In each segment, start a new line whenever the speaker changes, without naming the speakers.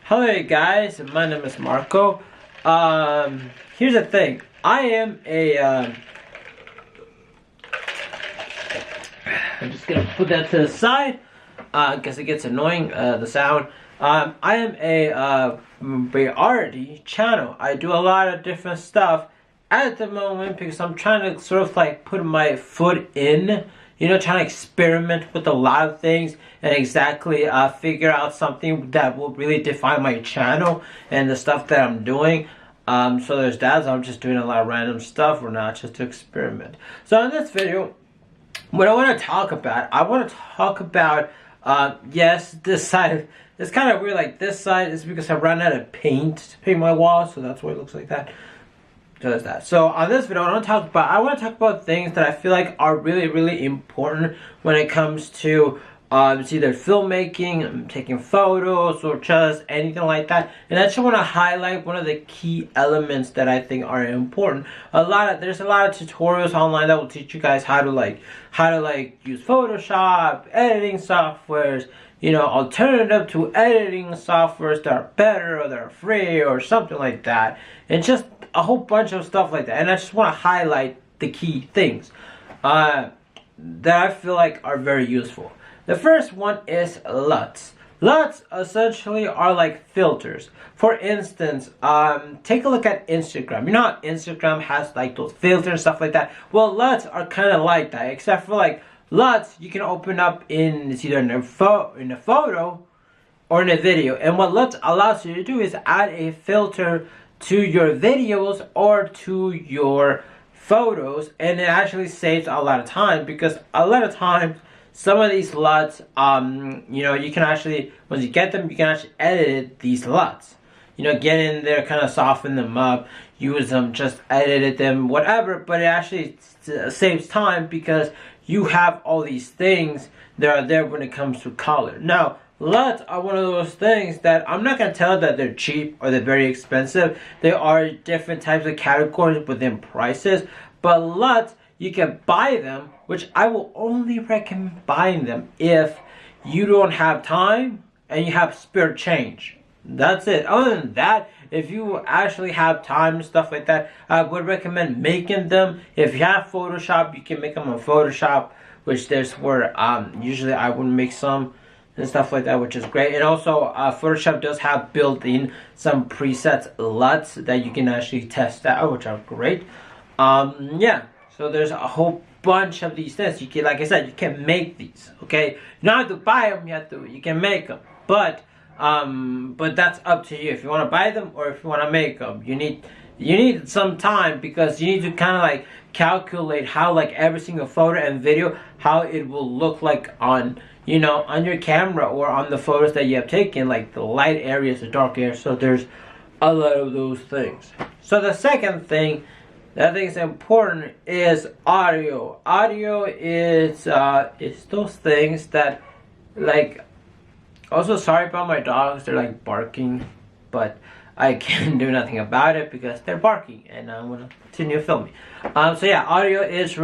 Hello guys, my name is Marco. Here's the thing. I am a I'm just gonna put that to the side because it gets annoying, the sound. I am a variety channel. I do a lot of different stuff at the moment because I'm trying to sort of like put my foot in, trying to experiment with a lot of things and exactly figure out something that will really define my channel and the stuff that I'm doing. So there's that. So I'm just doing a lot of random stuff or not, just to experiment. So in this video, what I want to talk about, yes, this side, it's kind of weird, like this side is because I ran out of paint to paint my walls, so that's why it looks like that. So there's that. So on this video, I want to talk about things that I feel like are really, really important when it comes to it's either filmmaking, taking photos, or just anything like that. And I just want to highlight one of the key elements that I think are important. There's a lot of tutorials online that will teach you guys how to use Photoshop, editing softwares, alternative to editing softwares that are better or that are free or something like that, and just a whole bunch of stuff like that. And I just want to highlight the key things that I feel like are very useful. The first one is LUTs. LUTs essentially are like filters. For instance, take a look at Instagram. You know how Instagram has like those filters and stuff like that? Well, LUTs are kind of like that, except for like LUTs you can open up it's either in a photo or in a video. And what LUTs allows you to do is add a filter to your videos or to your photos, and it actually saves a lot of time, because a lot of times some of these LUTs, you can actually, once you get them, you can actually edit these LUTs. Get in there, kind of soften them up, use them, just edit them, whatever. But it actually saves time because you have all these things that are there when it comes to color. Now, LUTs are one of those things that I'm not going to tell that they're cheap or they're very expensive. There are different types of categories within prices. But LUTs, you can buy them, which I will only recommend buying them if you don't have time and you have spare change. That's it. Other than that, if you actually have time and stuff like that, I would recommend making them. If you have Photoshop, you can make them on Photoshop, which there's where usually I would make some and stuff like that, which is great. And also Photoshop does have built in some presets LUTs that you can actually test out, which are great. Yeah, so there's a whole bunch of these things. You can, like I said, you can make these. Okay, you don't have to buy them. You can make them, but that's up to you if you want to buy them or if you want to make them. You need some time, because you need to kind of like calculate how like every single photo and video, how it will look like on on your camera or on the photos that you have taken, like the light areas, the dark areas. So there's a lot of those things. So the second thing that I think is important is audio. Audio is those things that, like, also sorry about my dogs, they're like barking, but I can't do nothing about it because they're barking and I'm gonna continue filming. So yeah, audio is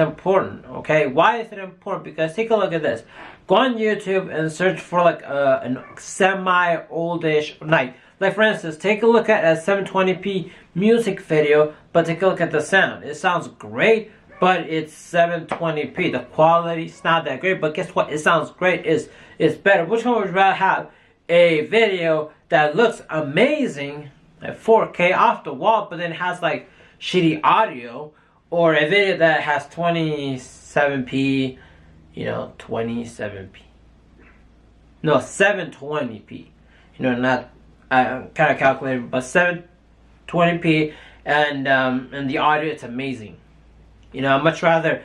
important. Okay, why is it important? Because take a look at this. Go on YouTube and search for like a semi-oldish, like for instance, take a look at a 720p music video, but take a look at the sound. It sounds great, but it's 720p. The quality's not that great, but guess what? It sounds great. It's better. Which one would you rather have? A video that looks amazing at 4K off the wall, but then has like shitty audio, or a video that has 27p, 27p. No, 720p. Not kind of calculated, but 720p, and the audio, it's amazing. I'd much rather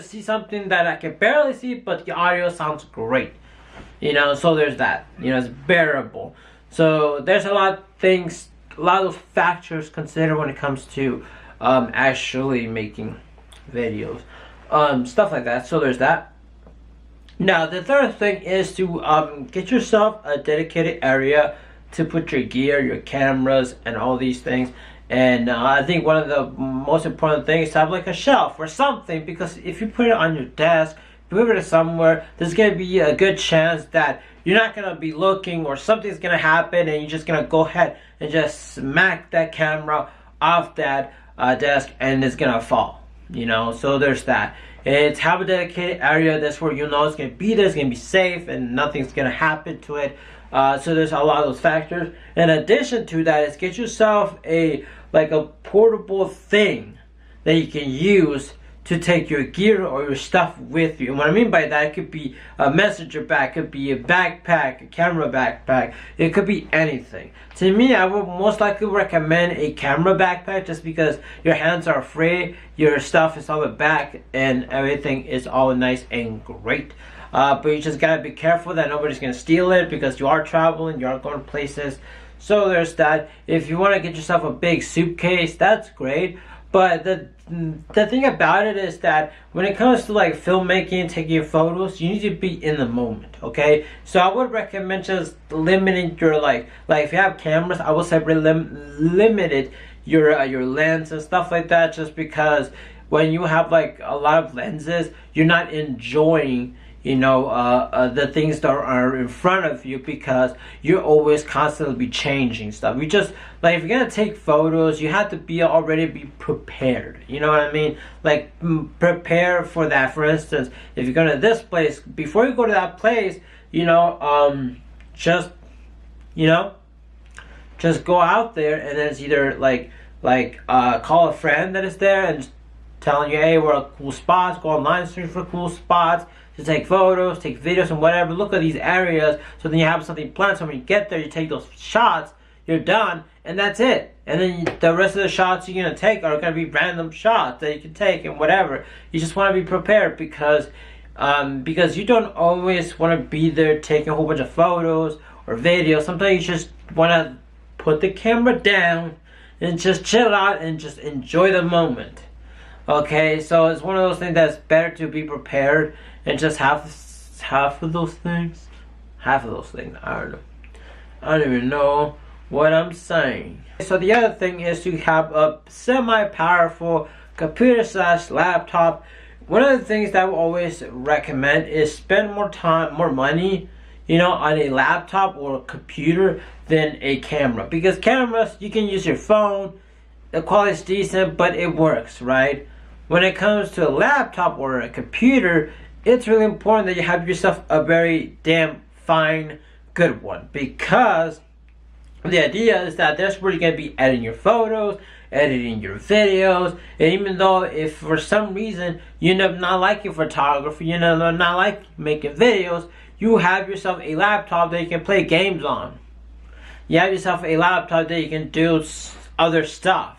see something that I can barely see, but the audio sounds great. So there's that. It's bearable. So there's a lot of factors considered when it comes to actually making videos, stuff like that. So there's that. Now the third thing is to get yourself a dedicated area to put your gear, your cameras, and all these things. And I think one of the most important things is to have like a shelf or something, because if you put it on your desk, move it somewhere, there's gonna be a good chance that you're not gonna be looking or something's gonna happen and you're just gonna go ahead and just smack that camera off that desk and it's gonna fall, you know. So there's that. It's have a dedicated area. That's where you know it's gonna be there. It's gonna be safe and nothing's gonna happen to it. So there's a lot of those factors. In addition to that, is get yourself a portable thing that you can use to take your gear or your stuff with you. And what I mean by that, it could be a messenger bag, it could be a backpack, a camera backpack, it could be anything. To me, I would most likely recommend a camera backpack just because your hands are free, your stuff is on the back, and everything is all nice and great. But you just gotta be careful that nobody's gonna steal it because you are traveling, you are going places. So there's that. If you wanna get yourself a big suitcase, that's great. But the thing about it is that when it comes to like filmmaking, taking photos, you need to be in the moment, okay? So I would recommend just limiting your like if you have cameras, I would say limited your lens and stuff like that, just because when you have like a lot of lenses, you're not enjoying, you know, the things that are in front of you because you're always constantly changing stuff. You just like if you're gonna take photos, you have to be already be prepared. You know what I mean? Like prepare for that. For instance, if you're going to this place, before you go to that place, you know, just go out there and then it's either call a friend that is there and telling you, hey, we're at cool spots. Go online, search for cool spots to take photos, take videos, and whatever. Look at these areas, so then you have something planned. So when you get there, you take those shots. You're done, and that's it. And then the rest of the shots you're gonna take are gonna be random shots that you can take and whatever. You just want to be prepared because you don't always want to be there taking a whole bunch of photos or videos. Sometimes you just want to put the camera down and just chill out and just enjoy the moment. Okay, so it's one of those things that's better to be prepared and just have half of those things. I don't even know what I'm saying. So the other thing is to have a semi-powerful computer / laptop. One of the things that I will always recommend is spend more money, you know, on a laptop or a computer than a camera. Because cameras, you can use your phone, the quality is decent, but it works, right? When it comes to a laptop or a computer, it's really important that you have yourself a very damn fine, good one, because the idea is that that's where you're going to be editing your photos, editing your videos, and even though if for some reason you end up not liking photography, you know, not like making videos, you have yourself a laptop that you can play games on. You have yourself a laptop that you can do other stuff.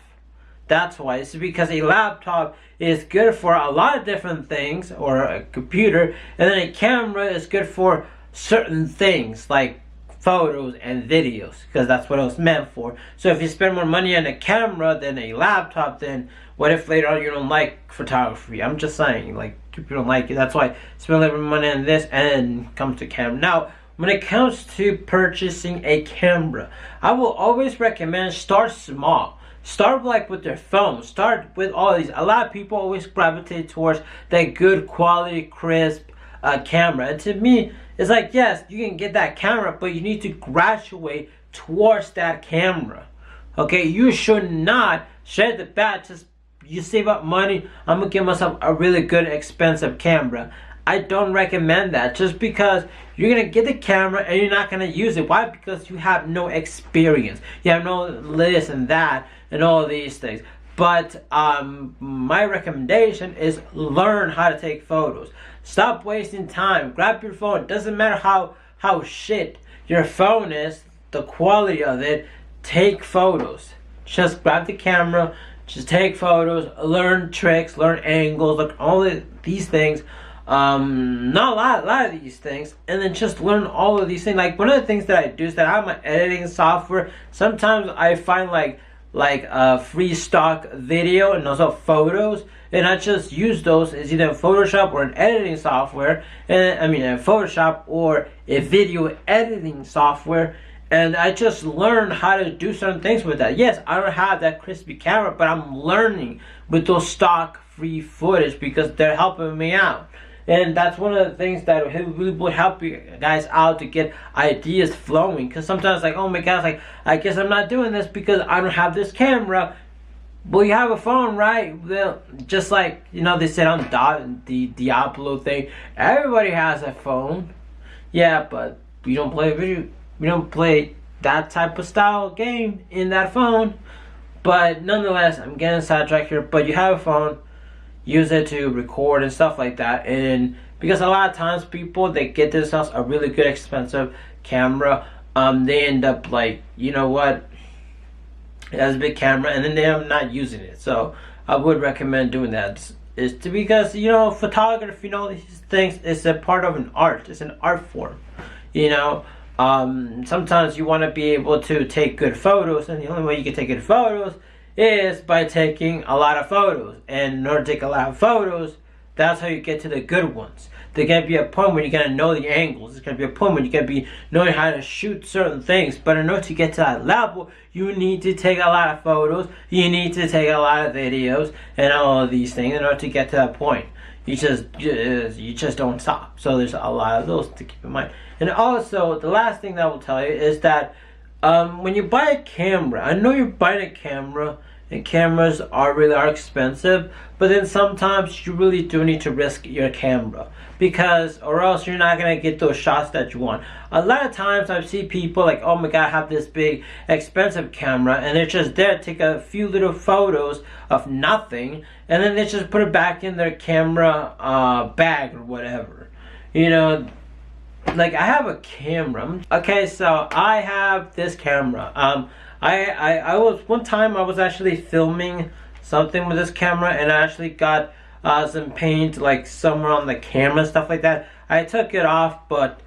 That's why. It's because a laptop is good for a lot of different things, or a computer, and then a camera is good for certain things like photos and videos, because that's what it was meant for. So if you spend more money on a camera than a laptop, then what if later on you don't like photography? I'm just saying, like, if you don't like it, that's why spend a little bit of money on this and come to camera. Now, when it comes to purchasing a camera, I will always recommend start small. Start like with their phone. Start with all these. A lot of people always gravitate towards that good quality, crisp camera. And to me, it's like, yes, you can get that camera, but you need to graduate towards that camera. Okay, you should not straight at the bat just you save up money. I'm gonna give myself a really good expensive camera. I don't recommend that, just because you're gonna get the camera and you're not gonna use it. Why? Because you have no experience. You have no this and that and all these things. But my recommendation is learn how to take photos. Stop wasting time. Grab your phone. It doesn't matter how shit your phone is, the quality of it. Take photos. Just grab the camera. Just take photos. Learn tricks. Learn angles. Like all these things. Not a lot of these things, and then just learn all of these things. Like one of the things that I do is that I have my editing software. Sometimes I find like free stock video and also photos, and I just use those as either in Photoshop or an editing software, and I mean in Photoshop or a video editing software, and I just learn how to do certain things with that. Yes, I don't have that crispy camera, but I'm learning with those stock free footage because they're helping me out. And that's one of the things that really will help you guys out to get ideas flowing. Because sometimes, like, oh my gosh, like, I guess I'm not doing this because I don't have this camera. Well, you have a phone, right? Well, just like, you know, they said on the Diablo thing, everybody has a phone. Yeah, but we don't play that type of style game in that phone. But nonetheless, I'm getting sidetracked here. But you have a phone, use it to record and stuff like that. And because a lot of times people, they get themselves a really good expensive camera, they end up like, you know what, it has a big camera, and then they're not using it. So I would recommend doing that. Because, you know, photography, you know, these things is a part of an art. It's an art form, you know. Sometimes you want to be able to take good photos, and the only way you can take good photos is by taking a lot of photos. And in order to take a lot of photos, that's how you get to the good ones. There's going to be a point where you're going to know the angles. There's going to be a point where you're going to be knowing how to shoot certain things. But in order to get to that level, you need to take a lot of photos. You need to take a lot of videos and all of these things in order to get to that point. You just don't stop. So there's a lot of those to keep in mind. And also, the last thing that I will tell you is that when you buy a camera, I know you're buying a camera, and cameras are expensive, but then sometimes you really do need to risk your camera, because or else you're not gonna get those shots that you want. A lot of times I see people like, oh my god, I have this big expensive camera, and they're just there to take a few little photos of nothing, and then they just put it back in their camera bag or whatever, you know. Like, I have a camera. Okay, so I have this camera. I was one time I was actually filming something with this camera, and I actually got some paint like somewhere on the camera and stuff like that. I took it off, but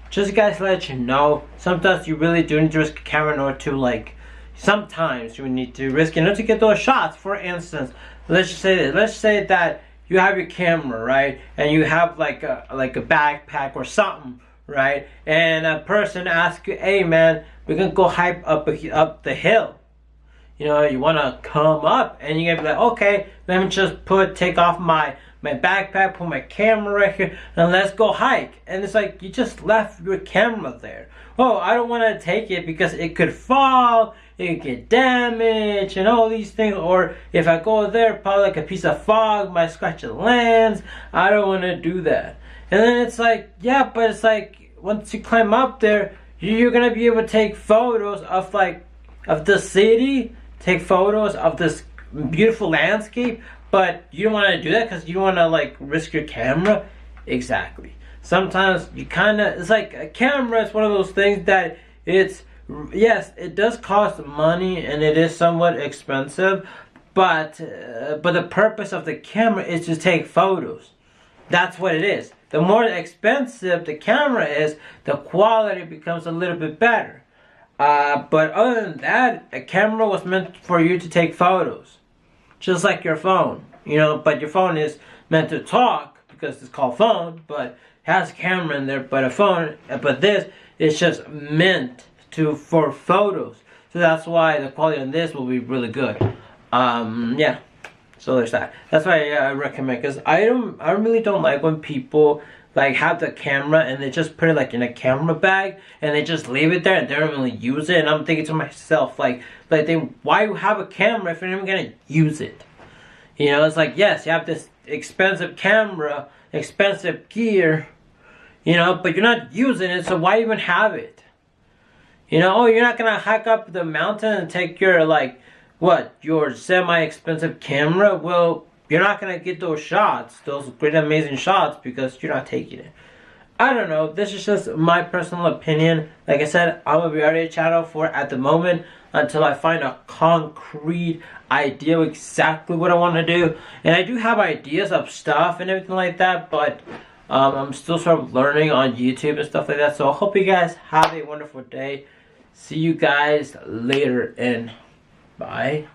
just guys to let you know, sometimes you really do need to risk a camera in order to, like, sometimes you need to risk in order to get those shots. For instance, let's just say this. Let's say that you have your camera, right, and you have like a backpack or something, right, and a person asks you, hey man, we're gonna go hike up the hill, you know, you want to come up, and you're gonna be like, okay, let me just take off my backpack, put my camera right here, and let's go hike. And it's like, you just left your camera there. Oh, I don't want to take it because it could fall, it could get damaged, and all these things. Or if I go there, probably like a piece of fog might scratch the lens. I don't want to do that. And then it's like, yeah, but it's like, once you climb up there, you're gonna be able to take photos of the city, take photos of this beautiful landscape, but you don't want to do that because you don't want to like risk your camera. Exactly. Sometimes you kind of, it's like a camera is one of those things that yes, it does cost money and it is somewhat expensive, but the purpose of the camera is to take photos. That's what it is. The more expensive the camera is, the quality becomes a little bit better. But other than that, a camera was meant for you to take photos. Just like your phone, you know, but your phone is meant to talk because it's called phone, but has a camera in there. But this is just meant for photos. So that's why the quality on this will be really good. Yeah. So there's that. That's why I recommend, because I really don't like when people like have the camera and they just put it like in a camera bag and they just leave it there and they don't really use it. And I'm thinking to myself, why have a camera if you're not even gonna use it? You know, it's like, yes, you have this expensive camera, expensive gear, you know, but you're not using it, so why even have it? You know, oh, you're not gonna hike up the mountain and take your your semi-expensive camera? Well, you're not gonna get those shots, those great amazing shots, because you're not taking it. I don't know, this is just my personal opinion. Like I said, I'm a reality channel for at the moment until I find a concrete idea of exactly what I want to do. And I do have ideas of stuff and everything like that, but I'm still sort of learning on YouTube and stuff like that. So I hope you guys have a wonderful day. See you guys later, and bye.